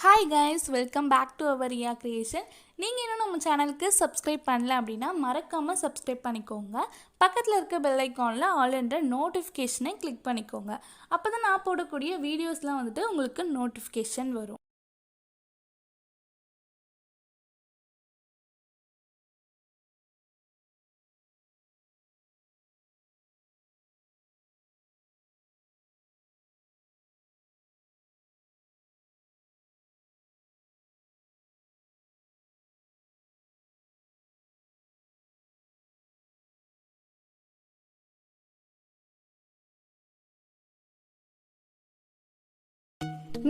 Hi guys, welcome back to our Riya Creation. நீங்கள் இன்னும் நம்ம சேனலுக்கு சப்ஸ்கிரைப் பண்ணல அப்படின்னா மறக்காமல் சப்ஸ்கிரைப் பண்ணிக்கோங்க. பக்கத்தில் இருக்க பெல் ஐக்கானில் ஆல் என்ற நோட்டிஃபிகேஷனை கிளிக் பண்ணிக்கோங்க. அப்போ தான் நான் போடக்கூடிய வீடியோஸ்லாம் உங்களுக்கு நோட்டிஃபிகேஷன் வரும்.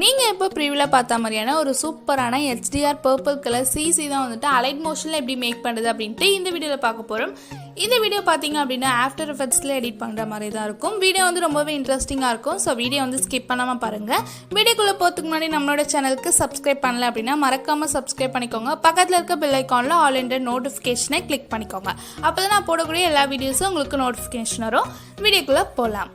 நீங்கள் இப்போ ப்ரிவியூவில் பார்த்த மாதிரியான ஒரு சூப்பரான HDR பர்பிள் கலர் சிசி தான் அலைட் மோஷனில் எப்படி மேக் பண்ணுறது அப்படின்ட்டு இந்த வீடியோவில் பார்க்க போகிறோம். இந்த வீடியோ பார்த்தீங்க அப்படின்னா ஆஃப்டர் எஃபெக்ட்ஸில் எடிட் பண்ணுற மாதிரி தான் இருக்கும். வீடியோ ரொம்பவே இன்ட்ரெஸ்டிங்காக இருக்கும். ஸோ வீடியோ ஸ்கிப் பண்ணாமல் பாருங்கள். வீடியோக்குள்ளே போகிறதுக்கு முன்னாடி நம்மளோட சேனலுக்கு சப்ஸ்கிரைப் பண்ணல அப்படின்னா மறக்காமல் சப்ஸ்கிரைப் பண்ணிக்கோங்க. பக்கத்தில் இருக்க பெல் ஐக்கானில் ஆல் என்ற நோட்டிஃபிகேஷனை கிளிக் பண்ணிக்கோங்க. அப்போ தான் நான் போடக்கூடிய எல்லா வீடியோஸும் உங்களுக்கு நோட்டிஃபிகேஷன் வரும். வீடியோக்குள்ளே போகலாம்.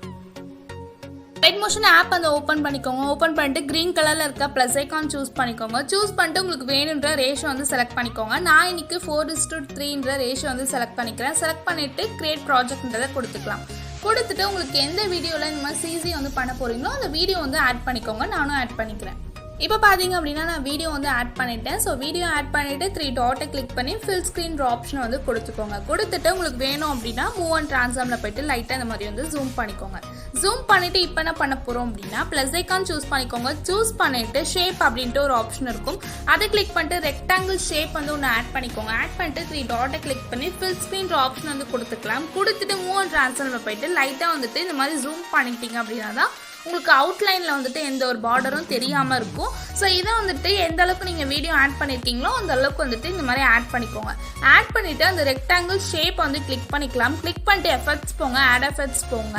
லைட் மோஷன் ஆப் ஓப்பன் பண்ணிக்கோங்க. ஓப்பன் பண்ணிட்டு கிரீன் கலரில் இருக்க ப்ளஸ் ஐக்கான் சூஸ் பண்ணிக்கோங்க. சூஸ் பண்ணிட்டு உங்களுக்கு வேணுன்ற ரேஷோ செலக்ட் பண்ணிக்கோங்க. நான் இன்னைக்கு 4:3 ரேஷோ செலக்ட் பண்ணிக்கிறேன். செலக்ட் பண்ணிட்டு கிரியேட் ப்ராஜெக்ட்ன்றதை கொடுத்துக்கலாம். கொடுத்துட்டு உங்களுக்கு எந்த வீடியோவில் இந்த மாதிரி சிசி பண்ண போறீங்களோ அந்த வீடியோ ஆட் பண்ணிக்கோங்க. நானும் ஆட் பண்ணிக்கிறேன். இப்போ பார்த்தீங்க அப்படின்னா நான் வீடியோ ஆட் பண்ணிட்டேன். ஸோ வீடியோ ஆட் பண்ணிவிட்டு 3 டாட்டை கிளிக் பண்ணி ஃபில் ஸ்க்ரீன் ஆப்ஷனை கொடுத்துக்கோங்க. கொடுத்துட்டு உங்களுக்கு வேணும் அப்படின்னா மூவ் அண்ட் ட்ரான்ஸ்ஃபார்மில் போயிட்டு லைட்டாக இந்த மாதிரி ஜூம் பண்ணிக்கோங்க. ஜூம் பண்ணிவிட்டு இப்போ என்ன பண்ண போகிறோம் அப்படின்னா ப்ளஸ் ஐக்கான் சூஸ் பண்ணிக்கோங்க. சூஸ் பண்ணிவிட்டு ஷேப் அப்படின்ட்டு ஒரு ஆப்ஷன் இருக்கும். அதை கிளிக் பண்ணிட்டு ரெக்டாங்கிள் ஷேப் ஒன்று ஆட் பண்ணிக்கோங்க. ஆட் பண்ணிட்டு 3 டாட்டை கிளிக் பண்ணி ஃபில் ஸ்க்ரீன் ஆப்ஷன் கொடுத்துக்கலாம். கொடுத்துட்டு மூவ் அண்ட் ட்ரான்ஸ்ஃபார்மில் போயிட்டு லைட்டாக இந்த மாதிரி ஜூம் பண்ணிட்டீங்க அப்படின்னா தான் உங்களுக்கு அவுட்லைனில் எந்த ஒரு பார்டரும் தெரியாமல் இருக்கும். ஸோ இதை எந்த அளவுக்கு நீங்கள் வீடியோ ஆட் பண்ணியிருக்கீங்களோ அந்த அளவுக்கு இந்த மாதிரி ஆட் பண்ணிக்கோங்க. ஆட் பண்ணிவிட்டு அந்த ரெக்டாங்கிள் ஷேப் கிளிக் பண்ணிக்கலாம். கிளிக் பண்ணிட்டு எஃபெக்ட்ஸ் போங்க, ஆட் எஃபெக்ட்ஸ் போங்க.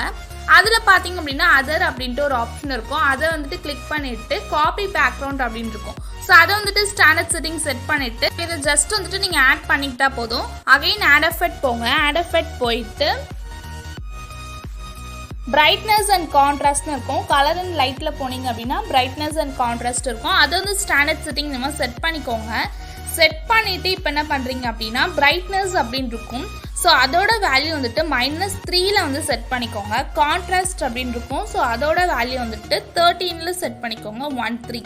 அதில் பார்த்தீங்க அப்படின்னா அதர் அப்படின்ட்டு ஒரு ஆப்ஷன் இருக்கும். அதை கிளிக் பண்ணிவிட்டு காப்பி பேக்ரவுண்ட் அப்படின்னு இருக்கும். ஸோ அதை ஸ்டாண்டர்ட் செட்டிங் செட் பண்ணிவிட்டு இதை ஜஸ்ட் நீங்கள் ஆட் பண்ணிக்கிட்டா போதும். அகைன் ஆட் எஃபெக்ட் போங்க. ஆட் எஃபெக்ட் போயிட்டு பிரைட்னஸ் அண்ட் கான்ட்ராஸ்ட்னு இருக்கும். கலர் அண்ட் லைட்டில் போனீங்க அப்படின்னா பிரைட்னஸ் அண்ட் கான்ட்ராஸ்ட் இருக்கும். அதை ஸ்டாண்டர்ட் செட்டிங் நம்ம செட் பண்ணிக்கோங்க. செட் பண்ணிவிட்டு இப்போ என்ன பண்ணுறீங்க அப்படின்னா பிரைட்னஸ் அப்படின்னு இருக்கும். ஸோ அதோட வேல்யூ -3ல் செட் பண்ணிக்கோங்க. கான்ட்ராஸ்ட் அப்படின்னு இருக்கும். ஸோ அதோட வேல்யூ 13ல் செட் பண்ணிக்கோங்க. 13.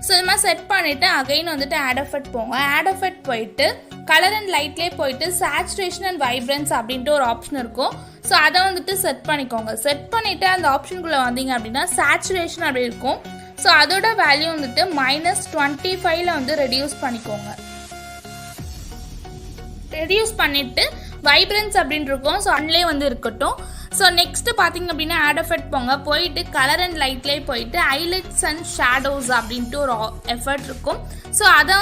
ஸோ இது மாதிரி செட் பண்ணிவிட்டு அகைன் ஆட் எஃபெக்ட் போங்க. ஆட் எஃபெக்ட் போயிட்டு கலர் அண்ட் லைட்லேயே போயிட்டு சேச்சுரேஷன் அண்ட் வைப்ரன்ஸ் அப்படின்ட்டு ஒரு ஆப்ஷன் இருக்கும். ஸோ அதை செட் பண்ணிக்கோங்க. செட் பண்ணிவிட்டு அந்த ஆப்ஷனுக்குள்ளே வந்தீங்க அப்படின்னா சேச்சுரேஷன் அப்படி இருக்கும். ஸோ அதோட வேல்யூ -25ல் ரெடியூஸ் பண்ணிக்கோங்க. ரெடியூஸ் பண்ணிவிட்டு வைப்ரன்ஸ் அப்படின்னு இருக்கும். ஸோ அன்லே இருக்கட்டும். ஸோ நெக்ஸ்ட் பார்த்தீங்க அப்படின்னா ஆட் எஃபெக்ட் போங்க. போயிட்டு கலர் அண்ட் லைட்லேயே போயிட்டு ஹைலைட்ஸ் அண்ட் ஷேடோஸ் அப்படின்ட்டு ஒரு எஃபெக்ட் இருக்கும். ஸோ அதை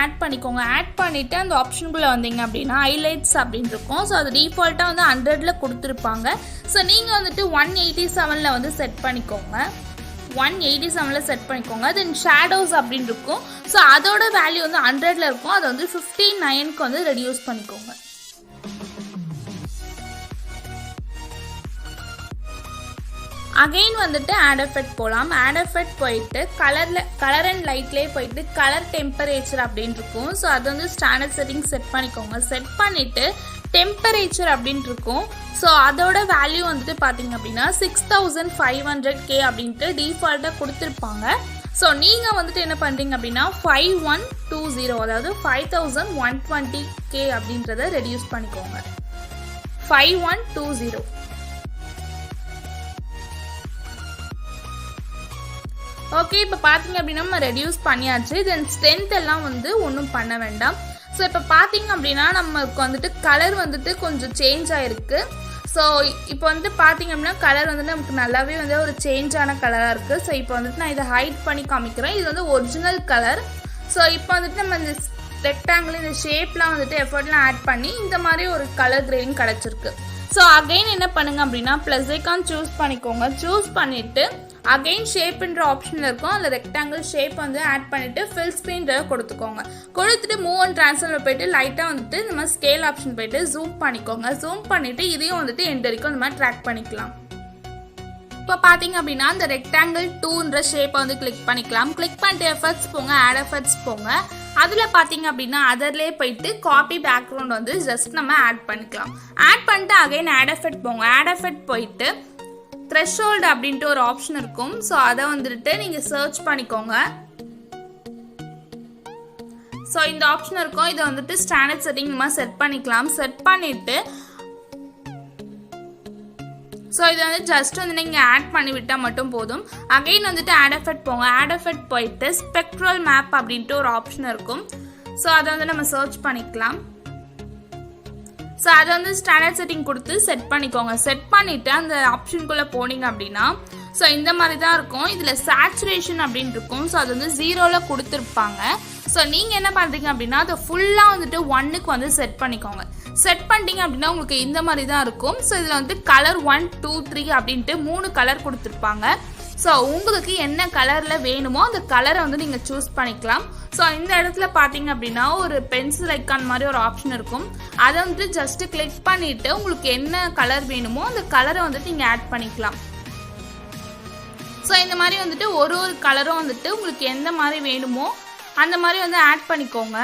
ஆட் பண்ணிக்கோங்க. ஆட் பண்ணிவிட்டு அந்த ஆப்ஷனுக்குள்ளே வந்தீங்க அப்படின்னா ஹைலைட்ஸ் அப்படின்னு இருக்கும். ஸோ அது டிஃபால்ட்டாக 100ல் கொடுத்துருப்பாங்க. ஸோ நீங்கள் 187ல் செட் பண்ணிக்கோங்க. 187ல் செட் பண்ணிக்கோங்க. தென் ஷேடோஸ் அப்படின்னு இருக்கும். ஸோ அதோட வேல்யூ 100ல் இருக்கும். அதை 59க்கு ரெடியூஸ் பண்ணிக்கோங்க. அகைன் ஆட் எஃபெக்ட் போகலாம். ஆட் எஃபெக்ட் போயிட்டு கலர் அண்ட் லைட்லேயே போயிட்டு கலர் டெம்பரேச்சர் அப்படின்னு இருக்கும். ஸோ அது ஸ்டாண்டர்ட் செட்டிங் செட் பண்ணிக்கோங்க. செட் பண்ணிவிட்டு டெம்பரேச்சர் அப்படின்ட்டு இருக்கும். ஸோ அதோட வேல்யூ பார்த்தீங்க அப்படின்னா 6500K அப்படின்ட்டு டிஃபால்ட்டாக கொடுத்துருப்பாங்க. ஸோ நீங்கள் என்ன பண்ணுறீங்க அப்படின்னா 5120 அதாவது 5120K அப்படின்றத ரெடியூஸ் பண்ணிக்கோங்க. 5120. ஓகே, இப்போ பார்த்தீங்க அப்படின்னா நம்ம ரெடியூஸ் பண்ணியாச்சு. தென் ஸ்ட்ரென்த் எல்லாம் ஒன்றும் பண்ண வேண்டாம். ஸோ இப்போ பார்த்தீங்க அப்படின்னா நமக்கு கலர் கொஞ்சம் சேஞ்ச் ஆகிருக்கு. ஸோ இப்போ பார்த்தீங்க அப்படின்னா கலர் நமக்கு நல்லாவே ஒரு சேஞ்ச் ஆன கலராக இருக்குது. ஸோ இப்போ நான் இதை ஹைட் பண்ணி காமிக்கிறேன். இது ஒரிஜினல் கலர். ஸோ இப்போ நம்ம இந்த ரெக்டாங்கிள் இந்த ஷேப்லாம் எஃபர்ட்லாம் ஆட் பண்ணி இந்த மாதிரி ஒரு கலர் கிரேடிங் கிடச்சிருக்கு. ஸோ அகைன் என்ன பண்ணுங்க அப்படின்னா ப்ளஸ் ஐக்கான் சூஸ் பண்ணிக்கோங்க. சூஸ் பண்ணிவிட்டு அகைன் ஷேப்ன்ற ஆப்ஷன் இருக்கும். அதில் ரெக்டாங்கிள் ஷேப் ஆட் பண்ணிவிட்டு ஃபில் ஸ்க்ரீன்ற கொடுத்துக்கோங்க. கொடுத்துட்டு மூவ் அண்ட் ட்ரான்ஸ்ஃபார்மில் போயிட்டு லைட்டாக இந்த மாதிரி ஸ்கேல் ஆப்ஷன் போயிட்டு ஜூம் பண்ணிக்கோங்க. ஜூம் பண்ணிவிட்டு இதையும் எண்ட் வரைக்கும் இந்த மாதிரி ட்ராக் பண்ணிக்கலாம். இப்போ பார்த்தீங்க அப்படின்னா இந்த ரெக்டாங்கிள் 2ன்ற ஷேப்பை வந்து கிளிக் பண்ணிக்கலாம். கிளிக் பண்ணிட்டு எஃபெக்ட்ஸ் போங்க, ஆட் எஃபெக்ட்ஸ் போங்க. அதில் பார்த்தீங்க அப்படின்னா அதர்லேயே போயிட்டு காப்பி பேக்ரவுண்ட் வந்து ஜஸ்ட் நம்ம ஆட் பண்ணிக்கலாம். ஆட் பண்ணிட்டு அகைன் ஆட் எஃபெக்ட் போங்க. ஆட் எஃபெக்ட் போயிட்டு த்ரெஷ்ஹோல்டு அப்படின்ட்டு ஒரு ஆப்ஷன் இருக்கும். ஸோ அதை வந்துட்டு நீங்கள் சர்ச் பண்ணிக்கோங்க. ஸோ இந்த ஆப்ஷன் இருக்கும். இதை வந்துட்டு ஸ்டாண்டர்ட் செட்டிங் நம்ம செட் பண்ணிக்கலாம். செட் பண்ணிவிட்டு ஸோ இதை வந்து ஜஸ்ட் வந்து நீங்கள் ஆட் பண்ணி விட்டால் மட்டும் போதும். அகைன் வந்துட்டு ஆட் எஃபெக்ட் போங்க. ஆட் எஃபெக்ட் போயிட்டு ஸ்பெக்ட்ரல் மேப் அப்படின்ட்டு ஒரு ஆப்ஷன் இருக்கும். ஸோ அதை வந்து நம்ம சர்ச் பண்ணிக்கலாம். ஸோ அதை வந்து ஸ்டாண்டர்ட் செட்டிங் கொடுத்து செட் பண்ணிக்கோங்க. செட் பண்ணிவிட்டு அந்த ஆப்ஷனுக்குள்ளே போனீங்க அப்படின்னா ஸோ இந்த மாதிரி தான் இருக்கும். இதில் சேச்சுரேஷன் அப்படின்னு இருக்கும். ஸோ அது வந்து 0ல் கொடுத்துருப்பாங்க. ஸோ நீங்கள் என்ன பண்ணுறீங்க அப்படின்னா அதை ஃபுல்லாக வந்துட்டு 1க்கு வந்து செட் பண்ணிக்கோங்க. செட் பண்ணிட்டீங்க அப்படின்னா உங்களுக்கு இந்த மாதிரி தான் இருக்கும். ஸோ இதில் வந்து கலர் 1, 2, 3 அப்படின்ட்டு 3 கலர் கொடுத்துருப்பாங்க. ஸோ உங்களுக்கு என்ன கலரில் வேணுமோ அந்த கலரை வந்து நீங்கள் சூஸ் பண்ணிக்கலாம். ஸோ இந்த இடத்துல பார்த்தீங்க அப்படின்னா ஒரு பென்சில் ஐக்கான் மாதிரி ஒரு ஆப்ஷன் இருக்கும். அதை வந்துட்டு ஜஸ்ட்டு கிளிக் பண்ணிவிட்டு உங்களுக்கு என்ன கலர் வேணுமோ அந்த கலரை வந்துட்டு நீங்கள் ஆட் பண்ணிக்கலாம். ஸோ இந்த மாதிரி வந்துட்டு ஒரு கலரும் வந்துட்டு உங்களுக்கு எந்த மாதிரி வேணுமோ அந்த மாதிரி வந்து ஆட் பண்ணிக்கோங்க.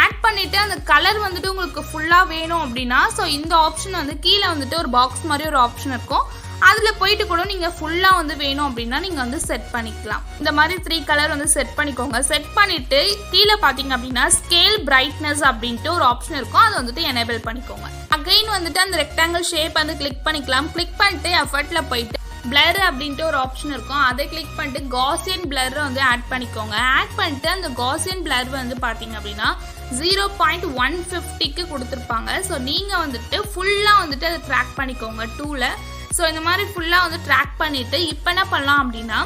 ஆட் பண்ணிவிட்டு அந்த கலர் வந்துட்டு உங்களுக்கு ஃபுல்லாக வேணும் அப்படின்னா ஸோ இந்த ஆப்ஷன் வந்து கீழே வந்துட்டு ஒரு பாக்ஸ் மாதிரி ஒரு ஆப்ஷன் இருக்கும். அதில் போயிட்டு கூட நீங்கள் ஃபுல்லாக வந்து வேணும் அப்படின்னா நீங்கள் வந்து செட் பண்ணிக்கலாம். இந்த மாதிரி 3 கலர் வந்து செட் பண்ணிக்கோங்க. செட் பண்ணிவிட்டு கீழே பார்த்தீங்க அப்படின்னா ஸ்கேல் பிரைட்னஸ் அப்படின்ட்டு ஒரு ஆப்ஷன் இருக்கும். அதை வந்துட்டு எனேபிள் பண்ணிக்கோங்க. அகைன் வந்துட்டு அந்த ரெக்டாங்கிள் ஷேப் வந்து கிளிக் பண்ணிக்கலாம். கிளிக் பண்ணிட்டு எஃபர்ட்டில் போயிட்டு பிளர் அப்படின்ட்டு ஒரு ஆப்ஷன் இருக்கும். அதை கிளிக் பண்ணிட்டு காசியன் பிளர் வந்து ஆட் பண்ணிக்கோங்க. ஆட் பண்ணிட்டு அந்த காசியன் பிளர் வந்து பார்த்தீங்க அப்படின்னா 0.150க்கு கொடுத்துருப்பாங்க. ஸோ நீங்கள் வந்துட்டு ஃபுல்லாக வந்துட்டு அதை ட்ராக் பண்ணிக்கோங்க 2ல். ஸோ இந்த மாதிரி ஃபுல்லாக வந்து ட்ராக் பண்ணிவிட்டு இப்போ என்ன பண்ணலாம் அப்படின்னா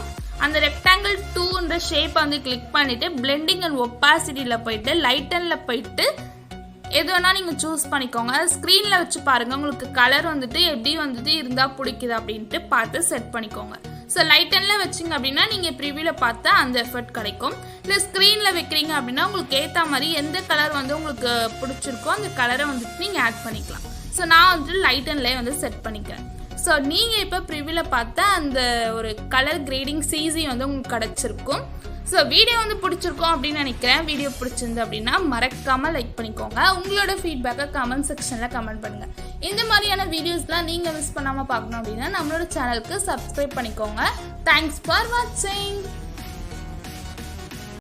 அந்த ரெக்டாங்கிள் 2ன்ற ஷேப்பை வந்து கிளிக் பண்ணிவிட்டு பிளெண்டிங் அண்ட் ஒப்பாசிட்டியில் போயிட்டு லைட்டனில் போயிட்டு எது வேணால் நீங்கள் சூஸ் பண்ணிக்கோங்க. ஸ்க்ரீனில் வச்சு பாருங்கள் உங்களுக்கு கலர் வந்துட்டு எப்படி வந்துட்டு இருந்தால் பிடிக்குது அப்படின்ட்டு பார்த்து செட் பண்ணிக்கோங்க. ஸோ லைட்டனில் வச்சிங்க அப்படின்னா நீங்கள் ப்ரிவியூவில் பார்த்தா அந்த எஃபெக்ட் கிடைக்கும். இல்லை ஸ்க்ரீனில் வைக்கிறீங்க அப்படின்னா உங்களுக்கு ஏற்ற மாதிரி எந்த கலர் வந்து உங்களுக்கு பிடிச்சிருக்கோ அந்த கலரை வந்துட்டு நீங்கள் ஆட் பண்ணிக்கலாம். ஸோ நான் வந்துட்டு லைட்டன்லேயே வந்து செட் பண்ணிக்கிறேன். ஸோ நீங்கள் இப்போ ப்ரிவியூவில் பார்த்தா அந்த ஒரு கலர் கிரேடிங் சிசி வந்து உங்களுக்கு கிடச்சிருக்கும். ஸோ வீடியோ வந்து பிடிச்சிருக்கோம் அப்படின்னு நினைக்கிறேன். வீடியோ பிடிச்சிருந்து அப்படின்னா மறக்காமல் லைக் பண்ணிக்கோங்க. உங்களோட ஃபீட்பேக்கை கமெண்ட் செக்ஷனில் கமெண்ட் பண்ணுங்கள். இந்த மாதிரியான வீடியோஸ்லாம் நீங்கள் மிஸ் பண்ணாமல் பார்க்கணும் அப்படின்னா நம்மளோட சேனலுக்கு சப்ஸ்கிரைப் பண்ணிக்கோங்க. தேங்க்ஸ் ஃபார் வாட்சிங்.